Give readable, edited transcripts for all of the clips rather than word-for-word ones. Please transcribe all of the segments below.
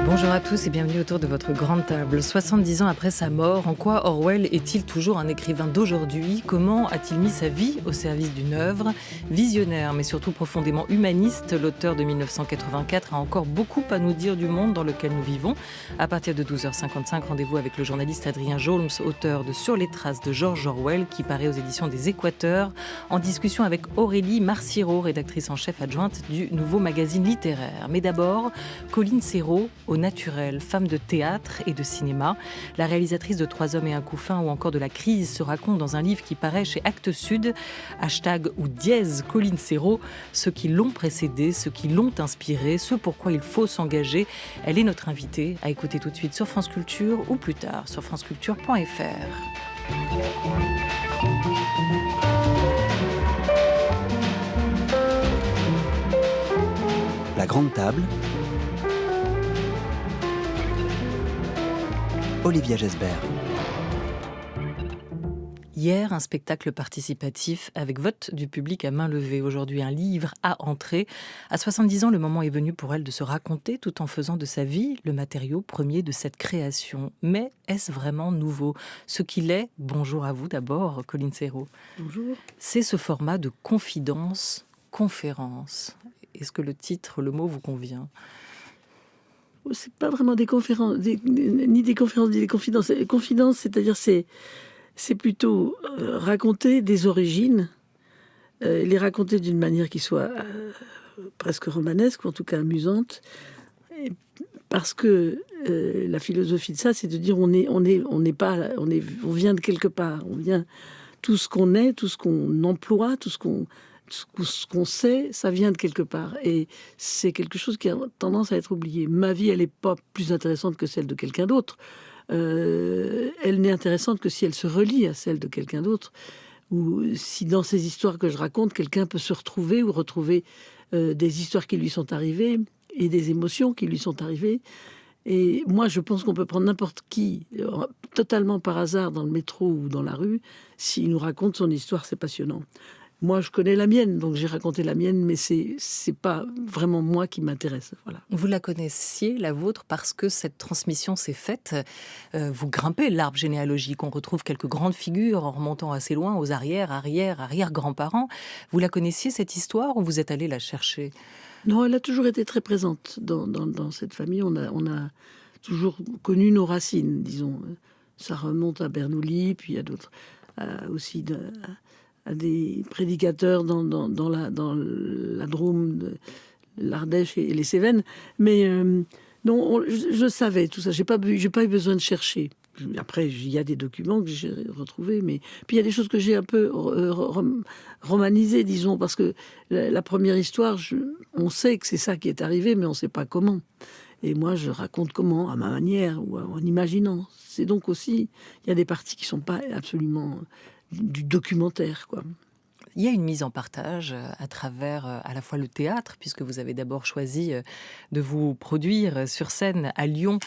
Bonjour à tous et bienvenue autour de votre grande table. 70 ans après sa mort, en quoi Orwell est-il toujours un écrivain d'aujourd'hui ? Comment a-t-il mis sa vie au service d'une œuvre ? Visionnaire, mais surtout profondément humaniste, l'auteur de 1984 a encore beaucoup à nous dire du monde dans lequel nous vivons. À partir de 12h55, rendez-vous avec le journaliste Adrien Jolmes, auteur de Sur les traces de George Orwell, qui paraît aux éditions des Équateurs, en discussion avec Aurélie Marciro, rédactrice en chef adjointe du Nouveau Magazine littéraire. Mais d'abord, Colline Serrault, au naturel, femme de théâtre et de cinéma. La réalisatrice de 3 hommes et un couffin ou encore de La crise se raconte dans un livre qui paraît chez Actes Sud, hashtag ou dièse Colline Serrault, ceux qui l'ont précédé, ceux qui l'ont inspiré, ce pourquoi il faut s'engager. Elle est notre invitée à écouter tout de suite sur France Culture ou plus tard sur franceculture.fr. La grande table. Olivia Gesbert. Hier, un spectacle participatif avec vote du public à main levée. Aujourd'hui, un livre à entrer. À 70 ans, le moment est venu pour elle de se raconter tout en faisant de sa vie le matériau premier de cette création. Mais est-ce vraiment nouveau ? Ce qu'il est, bonjour à vous d'abord, Colline Serrault. Bonjour. C'est ce format de confidence-conférence. Est-ce que le titre, le mot vous convient ? C'est pas vraiment des conférences, ni des conférences, ni des confidences. Confidence, c'est-à-dire c'est plutôt raconter des origines, les raconter d'une manière qui soit presque romanesque, ou en tout cas amusante, parce que la philosophie de ça, c'est de dire on vient de quelque part, on vient, tout ce qu'on est, tout ce qu'on emploie, tout ce qu'on sait, ça vient de quelque part. Et c'est quelque chose qui a tendance à être oublié. Ma vie, elle n'est pas plus intéressante que celle de quelqu'un d'autre. Elle n'est intéressante que si elle se relie à celle de quelqu'un d'autre. Ou si dans ces histoires que je raconte, quelqu'un peut se retrouver ou retrouver des histoires qui lui sont arrivées et des émotions qui lui sont arrivées. Et moi, je pense qu'on peut prendre n'importe qui, totalement par hasard, dans le métro ou dans la rue. S'il nous raconte son histoire, c'est passionnant. Moi, je connais la mienne, donc j'ai raconté la mienne, mais c'est pas vraiment moi qui m'intéresse. Voilà. Vous la connaissiez, la vôtre, parce que cette transmission s'est faite. Vous grimpez l'arbre généalogique. On retrouve quelques grandes figures en remontant assez loin, aux arrière-grands-parents. Vous la connaissiez, cette histoire, ou vous êtes allé la chercher ? Non, elle a toujours été très présente dans cette famille. On a toujours connu nos racines, disons. Ça remonte à Bernoulli, puis à d'autres, aussi à des prédicateurs dans la Drôme, l'Ardèche et les Cévennes. Mais non, je savais tout ça. J'ai pas eu besoin de chercher. Après, il y a des documents que j'ai retrouvés, mais puis il y a des choses que j'ai un peu romanisées, disons, parce que la première histoire, on sait que c'est ça qui est arrivé, mais on ne sait pas comment. Et moi, je raconte comment, à ma manière, ou en imaginant. C'est donc aussi, il y a des parties qui ne sont pas absolument du documentaire, quoi. Il y a une mise en partage à travers à la fois le théâtre, puisque vous avez d'abord choisi de vous produire sur scène à Lyon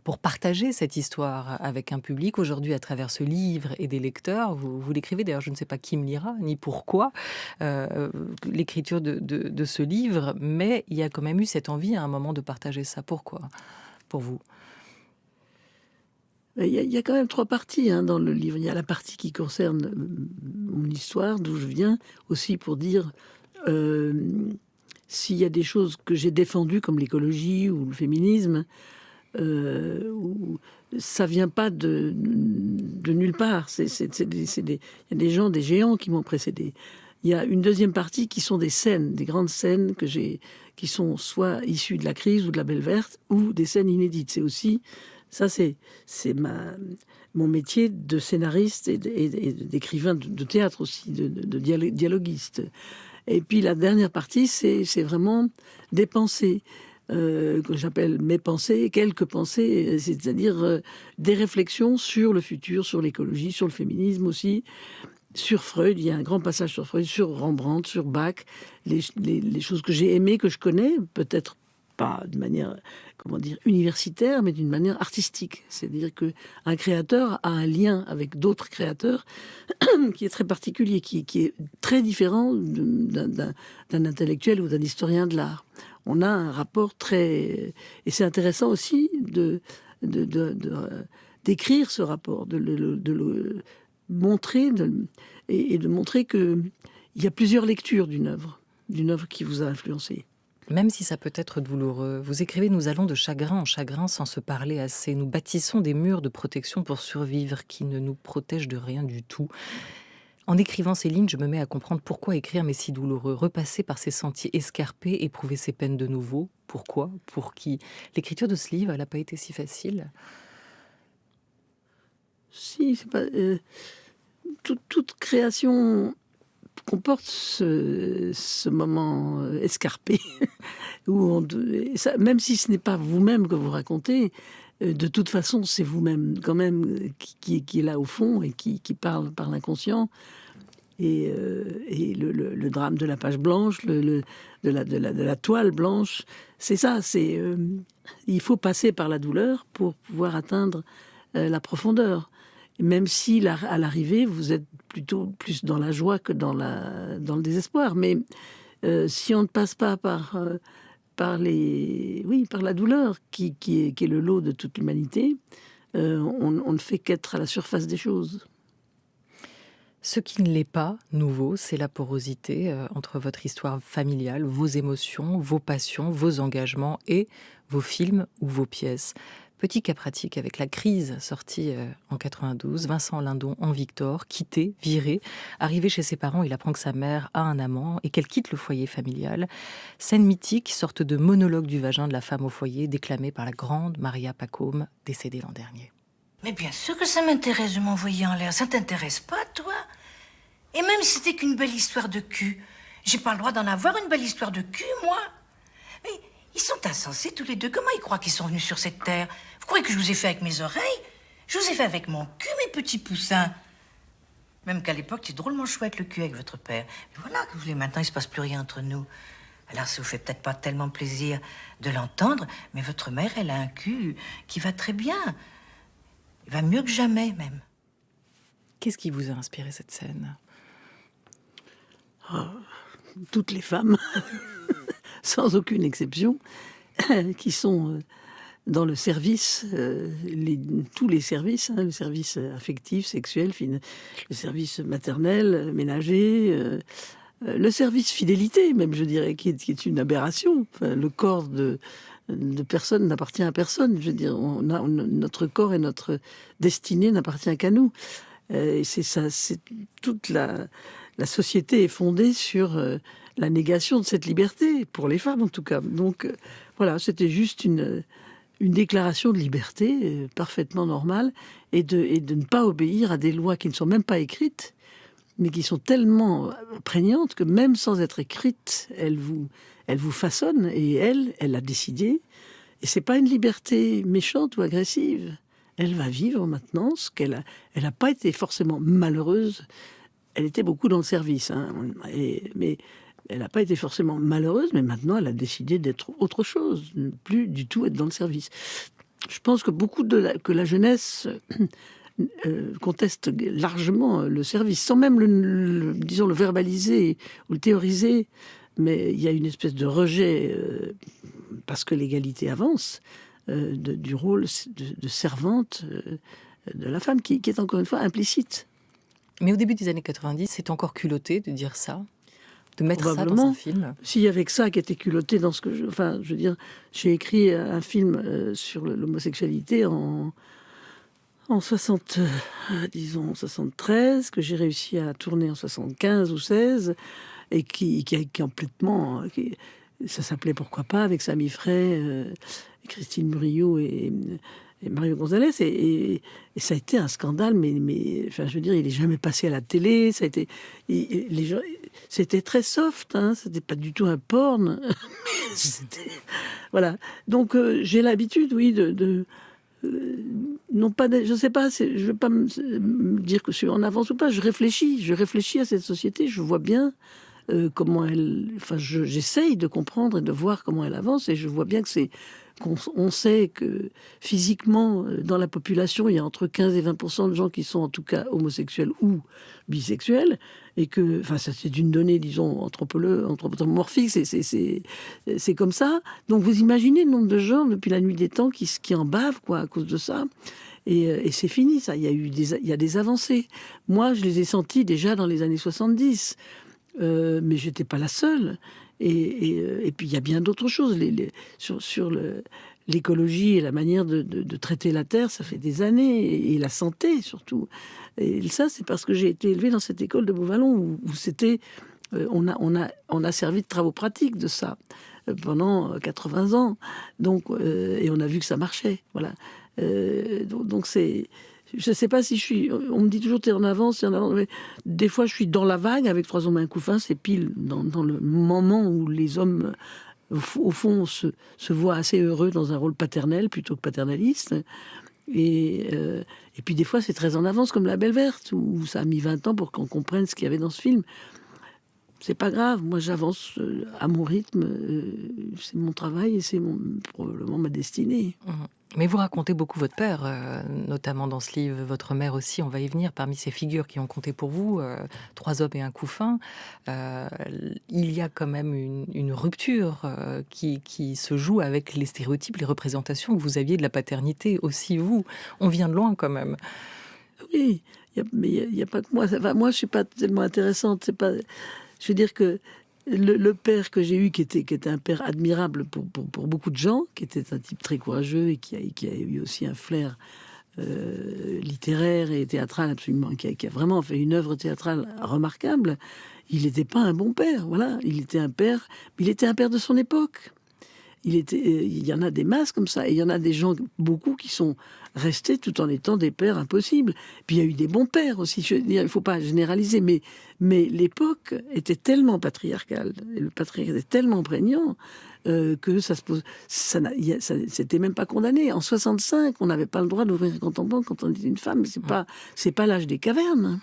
pour partager cette histoire avec un public. Aujourd'hui, à travers ce livre et des lecteurs, vous l'écrivez, d'ailleurs je ne sais pas qui me lira, ni pourquoi, l'écriture de ce livre, mais il y a quand même eu cette envie à un moment de partager ça. Pourquoi, pour vous ? Il y a quand même 3 parties dans le livre. Il y a la partie qui concerne mon histoire, d'où je viens, aussi pour dire s'il y a des choses que j'ai défendues, comme l'écologie ou le féminisme, où ça vient pas de nulle part. Il y a des gens, des géants qui m'ont précédé. Il y a une deuxième partie qui sont des scènes, des grandes scènes qui sont soit issues de la crise ou de la Belle Verte, ou des scènes inédites. C'est aussi... Ça, c'est mon métier de scénariste et d'écrivain de théâtre aussi, de dialoguiste. Et puis la dernière partie, c'est vraiment des pensées, que j'appelle mes pensées, quelques pensées, c'est-à-dire des réflexions sur le futur, sur l'écologie, sur le féminisme aussi, sur Freud. Il y a un grand passage sur Freud, sur Rembrandt, sur Bach, les choses que j'ai aimées, que je connais, peut-être pas de manière, universitaire, mais d'une manière artistique. C'est-à-dire qu'un créateur a un lien avec d'autres créateurs qui est très particulier, qui est très différent d'un intellectuel ou d'un historien de l'art. on a un rapport très... Et c'est intéressant aussi d'écrire ce rapport, de le montrer, et de montrer qu'il y a plusieurs lectures d'une œuvre qui vous a influencé. Même si ça peut être douloureux, vous écrivez « Nous allons de chagrin en chagrin sans se parler assez. Nous bâtissons des murs de protection pour survivre qui ne nous protègent de rien du tout. » En écrivant ces lignes, je me mets à comprendre pourquoi écrire m'est si douloureux. Repasser par ces sentiers escarpés, éprouver ces peines de nouveau. Pourquoi ? Pour qui ? L'écriture de ce livre, elle n'a pas été si facile. Si, c'est pas... toute création comporte ce moment escarpé, où même si ce n'est pas vous-même que vous racontez, de toute façon, c'est vous-même quand même qui est là au fond et qui parle par l'inconscient. Et le drame de la page blanche, de la toile blanche, c'est ça. Il faut passer par la douleur pour pouvoir atteindre la profondeur. Même si à l'arrivée, vous êtes plutôt plus dans la joie que dans le désespoir. Mais si on ne passe pas par la douleur qui est le lot de toute l'humanité, on ne fait qu'être à la surface des choses. Ce qui ne l'est pas nouveau, c'est la porosité entre votre histoire familiale, vos émotions, vos passions, vos engagements et vos films ou vos pièces. Petit cas pratique avec La crise, sortie en 92, Vincent Lindon en Victor, quitté, viré, arrivé chez ses parents, il apprend que sa mère a un amant et qu'elle quitte le foyer familial. Scène mythique, sorte de monologue du vagin de la femme au foyer, déclamé par la grande Maria Pacôme, décédée l'an dernier. Mais bien sûr que ça m'intéresse de m'envoyer en l'air. Ça t'intéresse pas, toi? Et même si c'était qu'une belle histoire de cul, j'ai pas le droit d'en avoir une belle histoire de cul, moi? Mais ils sont insensés tous les deux. Comment ils croient qu'ils sont venus sur cette terre? Vous croyez que je vous ai fait avec mes oreilles? Je vous ai fait avec mon cul, mes petits poussins. Même qu'à l'époque, c'était drôlement chouette le cul avec votre père. Mais voilà, que vous voulez, maintenant, il se passe plus rien entre nous. Alors, ça vous fait peut-être pas tellement plaisir de l'entendre, mais votre mère, elle a un cul qui va très bien. Il va mieux que jamais, même. Qu'est-ce qui vous a inspiré cette scène ? Toutes les femmes, sans aucune exception, qui sont dans le service, tous les services, le service affectif, sexuel, le service maternel, ménager, le service fidélité, même, je dirais, qui est une aberration. Enfin, le corps de personne n'appartient à personne. Je veux dire, notre corps et notre destinée n'appartient qu'à nous. Et c'est ça, c'est toute la société est fondée sur la négation de cette liberté, pour les femmes en tout cas. Donc voilà, c'était juste une déclaration de liberté parfaitement normale et de ne pas obéir à des lois qui ne sont même pas écrites, mais qui sont tellement prégnantes que même sans être écrites, elles vous façonnent, et elle a décidé. Et c'est pas une liberté méchante ou agressive. Elle va vivre maintenant ce qu'elle a. Elle n'a pas été forcément malheureuse. Elle était beaucoup dans le service, mais elle n'a pas été forcément malheureuse. Mais maintenant, elle a décidé d'être autre chose, ne plus du tout être dans le service. Je pense que beaucoup que la jeunesse conteste largement le service, sans même disons, le verbaliser ou le théoriser. Mais il y a une espèce de rejet, parce que l'égalité avance, du rôle de servante de la femme, qui est encore une fois implicite. Mais au début des années 90, c'est encore culotté de dire ça, de mettre ça dans un film. S'il y avait que ça qui était culotté dans ce que je veux dire, j'ai écrit un film sur l'homosexualité en 73, que j'ai réussi à tourner en 75 ou 16, et qui complètement... ça s'appelait Pourquoi pas, avec Samy Frey, Christine Murillo et Mario Gonzalez, et ça a été un scandale, mais enfin, je veux dire, il n'est jamais passé à la télé. Ça a été, les gens, c'était très soft, c'était pas du tout un porn. Voilà. Donc j'ai l'habitude, oui, non pas, je sais pas, je veux pas me dire que je suis en avance ou pas. Je réfléchis à cette société. Je vois bien comment elle. Enfin, j'essaye de comprendre et de voir comment elle avance, et je vois bien que c'est on sait que physiquement, dans la population, il y a entre 15 et 20% de gens qui sont en tout cas homosexuels ou bisexuels, et que, enfin, ça c'est une donnée, disons, anthropomorphique, c'est comme ça. Donc vous imaginez le nombre de gens depuis la nuit des temps qui en bavent, quoi, à cause de ça. Et c'est fini, ça. Il y a des avancées. Moi, je les ai sentis déjà dans les années 70. Mais je n'étais pas la seule. Et puis, il y a bien d'autres choses. Sur l'écologie et la manière de traiter la Terre, ça fait des années. Et la santé, surtout. Et ça, c'est parce que j'ai été élevée dans cette école de Beauvallon où c'était... on a servi de travaux pratiques de ça pendant 80 ans. Donc, et on a vu que ça marchait. Voilà. Donc c'est... Je ne sais pas si je suis... On me dit toujours t'es en avance, mais des fois je suis dans la vague avec 3 hommes et un couffin. C'est pile dans le moment où les hommes, au fond, se voient assez heureux dans un rôle paternel plutôt que paternaliste. Et puis des fois c'est très en avance, comme La Belle Verte, où ça a mis 20 ans pour qu'on comprenne ce qu'il y avait dans ce film. C'est pas grave, moi j'avance à mon rythme, c'est mon travail et c'est probablement ma destinée. Mais vous racontez beaucoup votre père, notamment dans ce livre, votre mère aussi, on va y venir, parmi ces figures qui ont compté pour vous, 3 hommes et un couffin. Il y a quand même une rupture qui se joue avec les stéréotypes, les représentations que vous aviez de la paternité aussi, vous. On vient de loin quand même. Oui, mais il n'y a pas que moi. Enfin, moi, je ne suis pas tellement intéressante. C'est pas... Je veux dire que le père que j'ai eu, qui était un père admirable pour beaucoup de gens, qui était un type très courageux et qui a eu aussi un flair littéraire et théâtral absolument, qui a vraiment fait une œuvre théâtrale remarquable, il n'était pas un bon père. Voilà, il était un père de son époque. Il y en a des masses comme ça, et il y en a des gens, beaucoup, qui sont restés tout en étant des pères impossibles. Puis il y a eu des bons pères aussi. Je veux dire, il ne faut pas généraliser, mais l'époque était tellement patriarcale, et le patriarcat était tellement prégnant que ça se pose. C'était même pas condamné. En 65, on n'avait pas le droit d'ouvrir un compte en banque quand on était une femme. C'est pas l'âge des cavernes.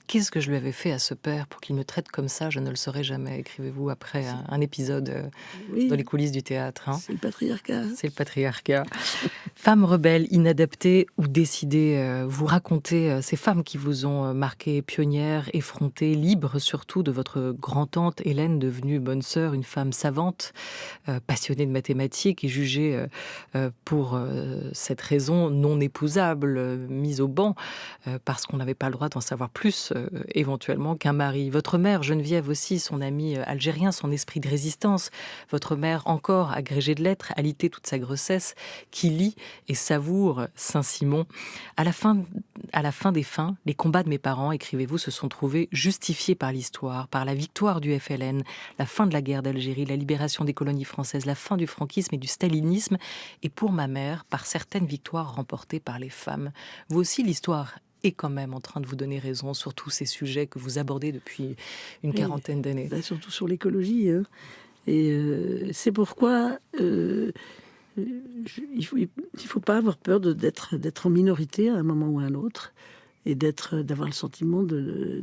Qu'est-ce que je lui avais fait à ce père pour qu'il me traite comme ça? Je ne le saurai jamais. Écrivez-vous après un épisode dans les coulisses du théâtre. C'est le patriarcat. C'est le patriarcat. Femme rebelle, inadaptée ou décidée, vous racontez ces femmes qui vous ont marqué, pionnières, effrontées, libres surtout, de votre grand-tante Hélène, devenue bonne sœur, une femme savante, passionnée de mathématiques et jugée pour cette raison non épousable, mise au banc, parce qu'on n'avait pas le droit d'en savoir plus éventuellement qu'un mari. Votre mère, Geneviève aussi, son ami algérien, son esprit de résistance. Votre mère, encore agrégée de lettres, alitée toute sa grossesse, qui lit et savoure Saint-Simon. À la fin des fins, les combats de mes parents, écrivez-vous, se sont trouvés justifiés par l'histoire, par la victoire du FLN, la fin de la guerre d'Algérie, la libération des colonies françaises, la fin du franquisme et du stalinisme, et pour ma mère, par certaines victoires remportées par les femmes. Vous aussi, l'histoire est quand même en train de vous donner raison sur tous ces sujets que vous abordez depuis une quarantaine d'années. Surtout sur l'écologie. Et c'est pourquoi il faut pas avoir peur d'être en minorité à un moment ou à un autre, et d'avoir le sentiment de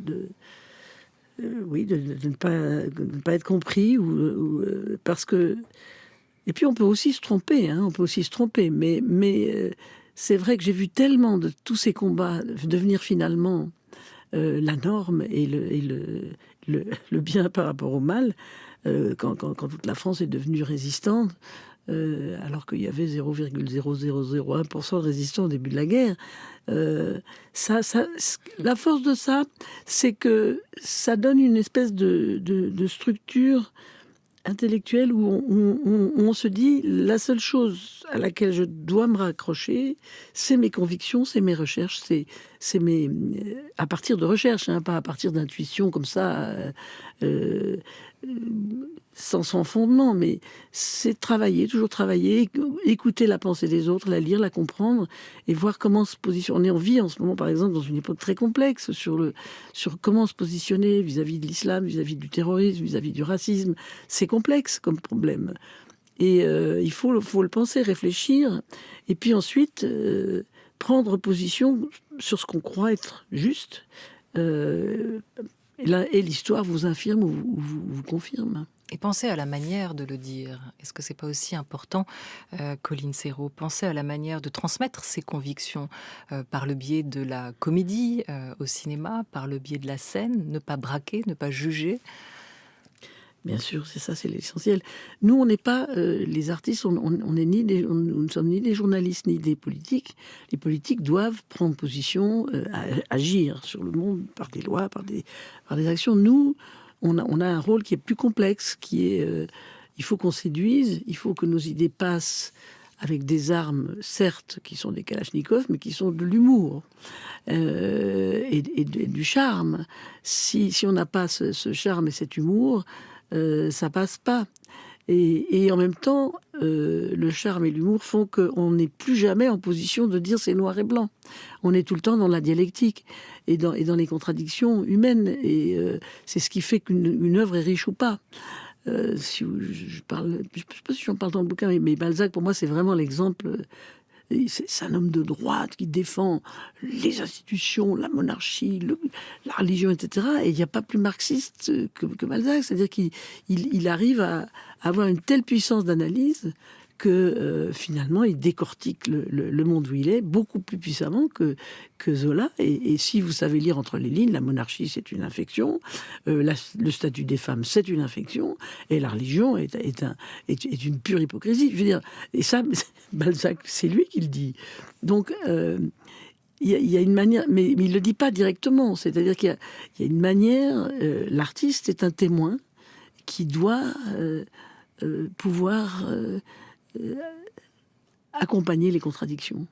ne pas être compris, parce que... Et puis on peut aussi se tromper, mais c'est vrai que j'ai vu tellement de tous ces combats devenir finalement la norme et le bien par rapport au mal, quand toute la France est devenue résistante, alors qu'il y avait 0,0001% de résistants au début de la guerre. La force de ça, c'est que ça donne une espèce de structure intellectuelle où on se dit la seule chose à laquelle je dois me raccrocher, c'est mes convictions, c'est mes recherches, c'est à partir de recherches, pas à partir d'intuitions comme ça, sans fondement, mais c'est toujours travailler, écouter la pensée des autres, la lire, la comprendre et voir comment se positionner. On vit en ce moment, par exemple, dans une époque très complexe sur comment se positionner vis-à-vis de l'islam, vis-à-vis du terrorisme, vis-à-vis du racisme. C'est complexe comme problème. Et il faut le penser, réfléchir, et puis ensuite prendre position sur ce qu'on croit être juste. Et l'histoire vous infirme ou vous confirme. Et pensez à la manière de le dire. Est-ce que c'est pas aussi important, Colline Serrault, penser à la manière de transmettre ses convictions, par le biais de la comédie, au cinéma, par le biais de la scène, ne pas braquer, ne pas juger? Bien sûr, c'est ça, c'est l'essentiel. Nous, on n'est pas les artistes, on est ni des, nous ne sommes ni des journalistes ni des politiques. Les politiques doivent prendre position, agir sur le monde par des lois, par des actions. Nous, on a un rôle qui est plus complexe, qui est il faut qu'on séduise, il faut que nos idées passent avec des armes, certes, qui sont des kalachnikovs, mais qui sont de l'humour et du charme. Si on n'a pas ce charme et cet humour, ça passe pas. Et en même temps, le charme et l'humour font qu'on n'est plus jamais en position de dire c'est noir et blanc. On est tout le temps dans la dialectique et dans les contradictions humaines. Et c'est ce qui fait qu'une œuvre est riche ou pas. Si je parle, je sais pas si j'en parle dans le bouquin, mais Balzac, pour moi, c'est vraiment l'exemple. C'est un homme de droite qui défend les institutions, la monarchie, la religion, etc. Et il n'y a pas plus marxiste que Balzac. C'est-à-dire qu'il arrive à avoir une telle puissance d'analyse que finalement, il décortique le monde où il est beaucoup plus puissamment que Zola. Et si vous savez lire entre les lignes, la monarchie, c'est une infection, le statut des femmes, c'est une infection, et la religion est une pure hypocrisie. Je veux dire, et ça, Balzac, c'est lui qui le dit. Donc, il y a une manière, mais il ne le dit pas directement. C'est-à-dire qu'il y a une manière, l'artiste est un témoin qui doit pouvoir accompagner les contradictions.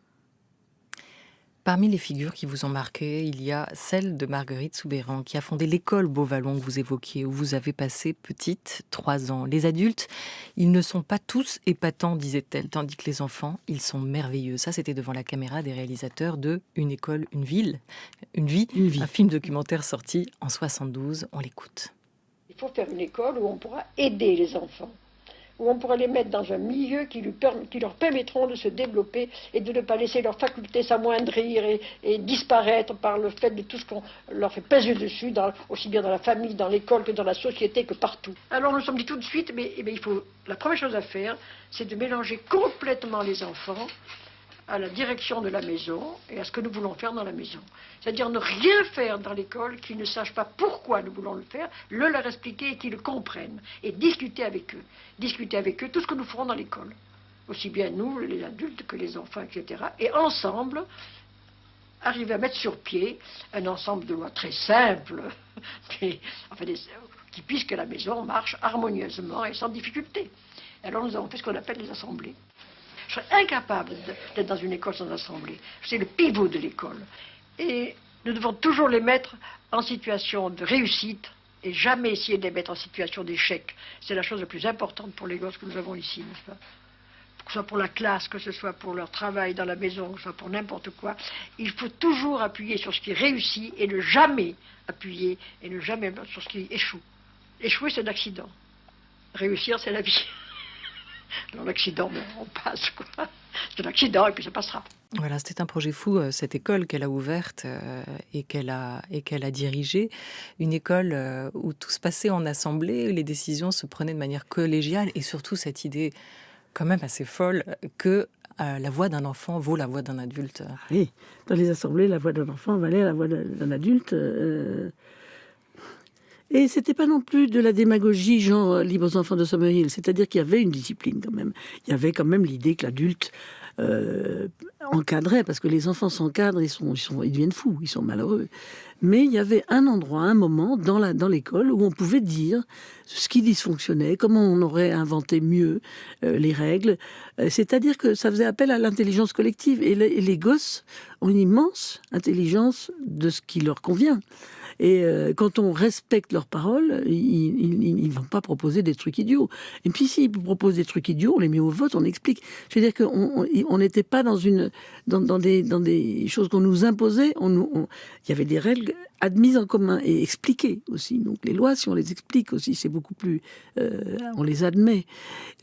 Parmi les figures qui vous ont marqué, il y a celle de Marguerite Soubeyran, qui a fondé l'école Beauvallon que vous évoquiez, où vous avez passé petite 3 ans. Les adultes, ils ne sont pas tous épatants, disait-elle, tandis que les enfants, ils sont merveilleux. Ça, c'était devant la caméra des réalisateurs de Une école, une ville, une vie, un film documentaire sorti en 72. On l'écoute. Il faut faire une école où on pourra aider les enfants, où on pourra les mettre dans un milieu qui leur permettront de se développer et de ne pas laisser leurs facultés s'amoindrir et disparaître par le fait de tout ce qu'on leur fait peser dessus, aussi bien dans la famille, dans l'école que dans la société, que partout. Alors nous sommes dit tout de suite, la première chose à faire, c'est de mélanger complètement les enfants à la direction de la maison et à ce que nous voulons faire dans la maison. C'est-à-dire ne rien faire dans l'école qu'ils ne sachent pas pourquoi nous voulons le faire, leur expliquer et qu'ils le comprennent. Et discuter avec eux. Discuter avec eux tout ce que nous ferons dans l'école. Aussi bien nous, les adultes, que les enfants, etc. Et ensemble, arriver à mettre sur pied un ensemble de lois très simples, qui puissent que la maison marche harmonieusement et sans difficulté. Alors nous avons fait ce qu'on appelle les assemblées. Je serais incapable d'être dans une école sans assemblée. C'est le pivot de l'école. Et nous devons toujours les mettre en situation de réussite et jamais essayer de les mettre en situation d'échec. C'est la chose la plus importante pour les gosses que nous avons ici, n'est-ce pas? Que ce soit pour la classe, que ce soit pour leur travail dans la maison, que ce soit pour n'importe quoi. Il faut toujours appuyer sur ce qui réussit et ne jamais appuyer et ne jamais sur ce qui échoue. Échouer, c'est un accident. Réussir, c'est la vie. Alors l'accident, on passe, quoi. C'est un accident et puis ça passera. Voilà, c'était un projet fou, cette école qu'elle a ouverte et qu'elle a dirigée. Une école où tout se passait en assemblée, les décisions se prenaient de manière collégiale et surtout cette idée quand même assez folle que la voix d'un enfant vaut la voix d'un adulte. Oui, dans les assemblées, la voix d'un enfant valait la voix d'un adulte. Et c'était pas non plus de la démagogie genre libre aux enfants de Summerhill. C'est-à-dire qu'il y avait une discipline quand même. Il y avait quand même l'idée que l'adulte encadrait, parce que les enfants s'encadrent, ils deviennent fous, ils sont malheureux. Mais il y avait un endroit, un moment dans l'école où on pouvait dire ce qui dysfonctionnait, comment on aurait inventé mieux les règles. C'est-à-dire que ça faisait appel à l'intelligence collective. Et les gosses ont une immense intelligence de ce qui leur convient. Et quand on respecte leurs paroles, ils ne vont pas proposer des trucs idiots. Et puis s'ils proposent des trucs idiots, on les met au vote, on explique. Je veux dire qu'on n'était pas dans des choses qu'on nous imposait. Il y avait des règles admises en commun et expliquées aussi. Donc les lois, si on les explique aussi, c'est beaucoup plus... on les admet.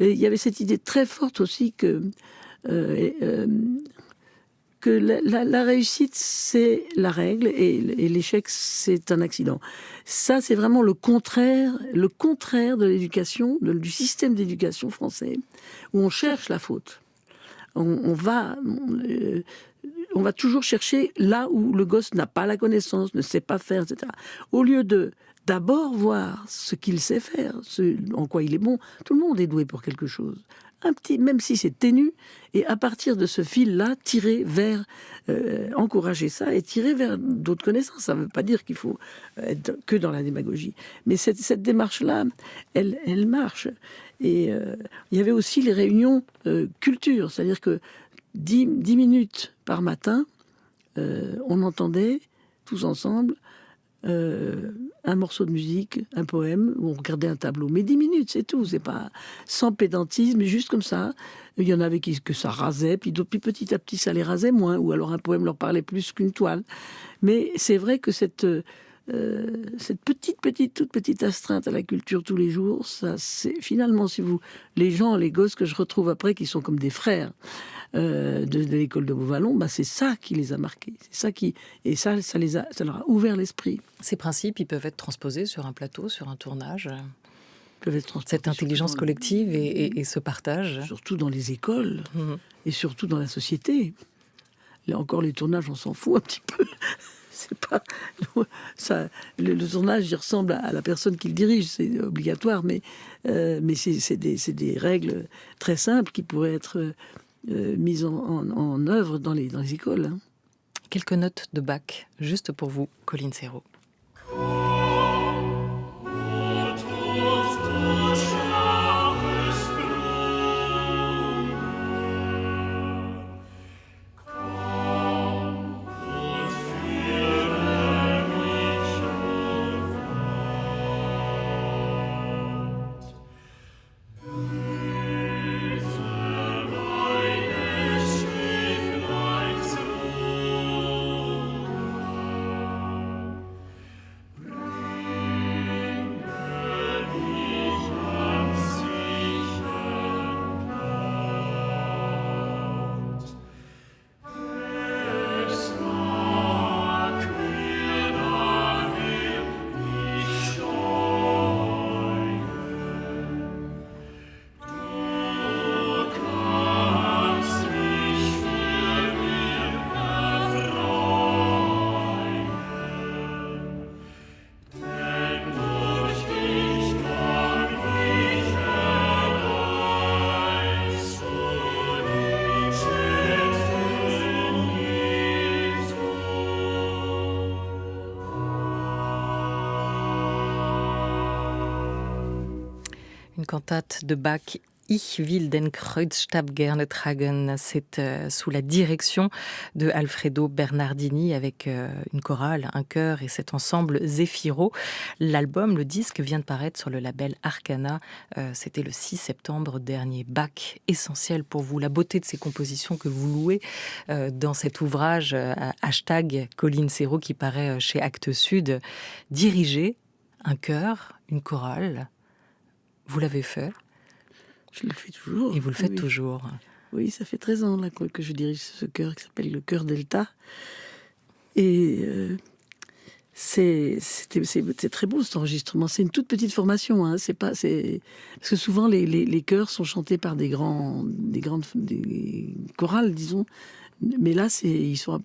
Et il y avait cette idée très forte aussi que que la réussite, c'est la règle et l'échec, c'est un accident. Ça, c'est vraiment le contraire de l'éducation, du système d'éducation français, où on cherche la faute. On va toujours chercher là où le gosse n'a pas la connaissance, ne sait pas faire, etc. Au lieu de d'abord voir ce qu'il sait faire, en quoi il est bon. Tout le monde est doué pour quelque chose. Même si c'est ténu, et à partir de ce fil-là, tirer vers, encourager ça et tirer vers d'autres connaissances. Ça ne veut pas dire qu'il faut être que dans la démagogie. Mais cette démarche-là, elle marche. Et il y avait aussi les réunions culture, c'est-à-dire que 10 minutes par matin, on entendait tous ensemble un morceau de musique, un poème, où on regardait un tableau. Mais 10 minutes, c'est tout. C'est pas sans pédantisme, mais juste comme ça. Il y en avait que ça rasait, puis petit à petit, ça les rasait moins. Ou alors un poème leur parlait plus qu'une toile. Mais c'est vrai que cette toute petite astreinte à la culture tous les jours, ça, c'est finalement, les gosses que je retrouve après, qui sont comme des frères de l'école de Beauvallon, c'est ça qui les a marqués. C'est ça ça leur a ouvert l'esprit. Ces principes, ils peuvent être transposés sur un plateau, sur un tournage. Peuvent être cette intelligence collective et ce partage. Surtout dans les écoles et surtout dans la société. Là encore, les tournages, on s'en fout un petit peu. C'est pas ça. Le tournage, il ressemble à la personne qui le dirige, c'est obligatoire, mais c'est des règles très simples qui pourraient être mises en œuvre dans les écoles. Hein. Quelques notes de Bach, juste pour vous, Colline Serrault. Une cantate de Bach, Ich will den Kreuzstab gerne tragen. C'est sous la direction de Alfredo Bernardini avec une chorale, un chœur et cet ensemble Zefiro. L'album, le disque vient de paraître sur le label Arcana. C'était le 6 septembre dernier. Bach, essentiel pour vous. La beauté de ces compositions que vous louez dans cet ouvrage hashtag Colline Serrault qui paraît chez Actes Sud. Diriger un chœur, une chorale. Vous l'avez fait. Je le fais toujours. Et vous le faites oui. toujours. Oui, ça fait 13 ans là, que je dirige ce chœur qui s'appelle le Chœur Delta. Et c'est très beau cet enregistrement. C'est une toute petite formation. Hein. Parce que souvent les chœurs sont chantés par des chorales, disons. Mais là, ils sont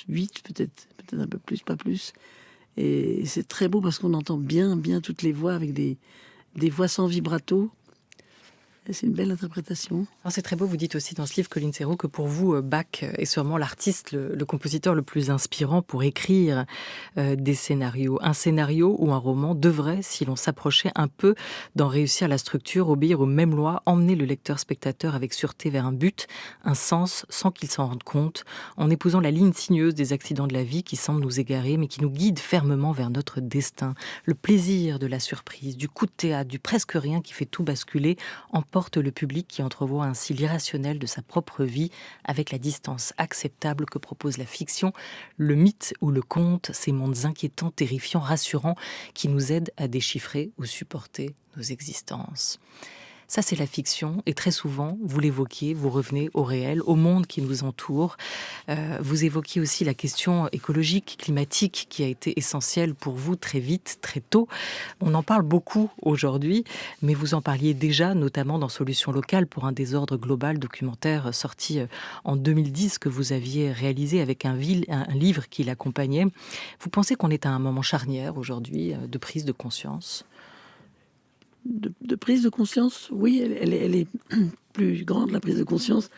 8, peut-être un peu plus, pas plus. Et c'est très beau parce qu'on entend bien toutes les voix avec des voix sans vibrato. C'est une belle interprétation. Alors c'est très beau, vous dites aussi dans ce livre, Colline Serrault, que pour vous, Bach est sûrement l'artiste, le compositeur le plus inspirant pour écrire des scénarios. Un scénario ou un roman devrait, si l'on s'approchait un peu d'en réussir la structure, obéir aux mêmes lois, emmener le lecteur-spectateur avec sûreté vers un but, un sens, sans qu'il s'en rende compte, en épousant la ligne sinueuse des accidents de la vie qui semblent nous égarer, mais qui nous guident fermement vers notre destin. Le plaisir de la surprise, du coup de théâtre, du presque rien qui fait tout basculer, emporte le public qui entrevoit ainsi l'irrationnel de sa propre vie avec la distance acceptable que propose la fiction, le mythe ou le conte, ces mondes inquiétants, terrifiants, rassurants qui nous aident à déchiffrer ou supporter nos existences. Ça, c'est la fiction. Et très souvent, vous l'évoquiez, vous revenez au réel, au monde qui nous entoure. Vous évoquiez aussi la question écologique, climatique, qui a été essentielle pour vous très vite, très tôt. On en parle beaucoup aujourd'hui, mais vous en parliez déjà, notamment dans Solutions locales pour un désordre global, documentaire sorti en 2010 que vous aviez réalisé avec un livre qui l'accompagnait. Vous pensez qu'on est à un moment charnière aujourd'hui de prise de conscience ? De prise de conscience, oui, elle est plus grande, la prise de conscience.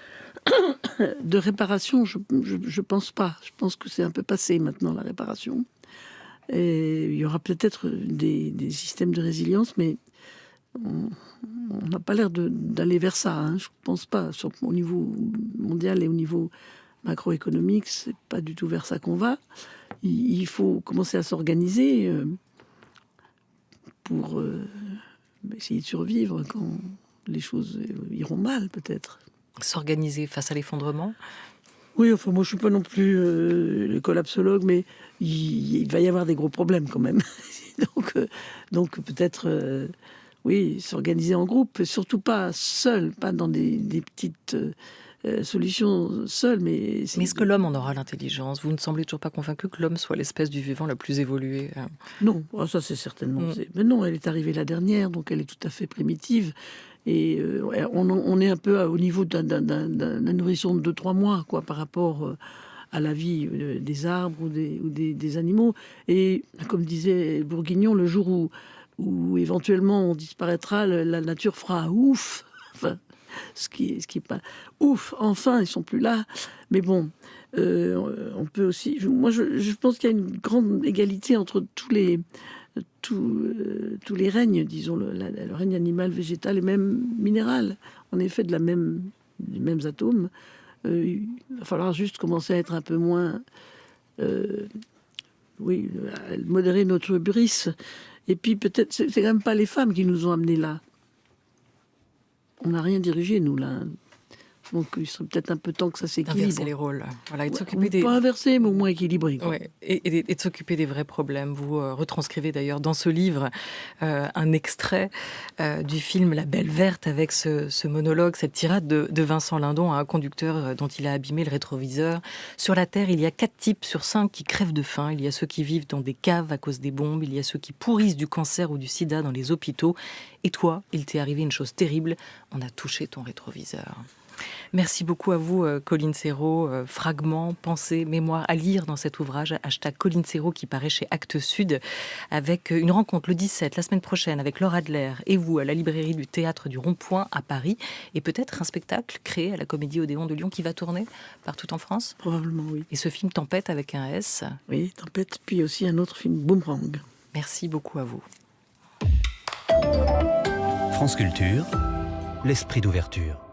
De réparation, je pense pas. Je pense que c'est un peu passé maintenant, la réparation. Et il y aura peut-être des systèmes de résilience, mais on n'a pas l'air d'aller vers ça. Hein. Je pense pas. Au niveau mondial et au niveau macroéconomique, c'est pas du tout vers ça qu'on va. Il faut commencer à s'organiser pour essayer de survivre quand les choses iront mal, peut-être. S'organiser face à l'effondrement ? Oui, enfin, moi, je suis pas non plus le collapsologue, mais il va y avoir des gros problèmes quand même. donc peut-être, oui, s'organiser en groupe, surtout pas seul, pas dans des petites solutions seules. Mais est-ce que l'homme en aura l'intelligence ? Vous ne semblez toujours pas convaincu que l'homme soit l'espèce du vivant la plus évoluée ? Non, ça c'est certainement. Mais non, elle est arrivée la dernière, donc elle est tout à fait primitive. Et on est un peu au niveau d'un nourrisson de 2-3 mois, quoi, par rapport à la vie des arbres ou des animaux. Et comme disait Bourguignon, le jour où éventuellement on disparaîtra, la nature fera ouf. Enfin, ce qui est pas ouf. Enfin, ils sont plus là. Mais bon, on peut aussi. Moi, je pense qu'il y a une grande égalité entre tous les règnes, disons, le règne animal, végétal et même minéral. En effet, des mêmes atomes. Il va falloir juste commencer à être un peu moins... modérer notre hubris. Et puis peut-être, c'est quand même pas les femmes qui nous ont amenés là. On n'a rien dirigé, nous, là. Donc il serait peut-être un peu temps que ça s'équilibre. Inverser les rôles. Voilà, et de s'occuper des... Pas inverser, mais au moins équilibrer. Ouais, et de s'occuper des vrais problèmes. Vous retranscrivez d'ailleurs dans ce livre un extrait du film La Belle Verte avec ce monologue, cette tirade de Vincent Lindon à un conducteur dont il a abîmé le rétroviseur. Sur la Terre, il y a 4 types sur 5 qui crèvent de faim. Il y a ceux qui vivent dans des caves à cause des bombes. Il y a ceux qui pourrissent du cancer ou du sida dans les hôpitaux. Et toi, il t'est arrivé une chose terrible. On a touché ton rétroviseur. Merci beaucoup à vous, Colline Serrault. Fragments, pensées, mémoires à lire dans cet ouvrage, #Colline Serrault, qui paraît chez Actes Sud, avec une rencontre le 17, la semaine prochaine, avec Laure Adler et vous, à la librairie du Théâtre du Rond-Point à Paris, et peut-être un spectacle créé à la Comédie Odéon de Lyon qui va tourner partout en France ? Probablement, oui. Et ce film Tempête avec un S ? Oui, Tempête, puis aussi un autre film, Boomerang. Merci beaucoup à vous. France Culture, l'esprit d'ouverture.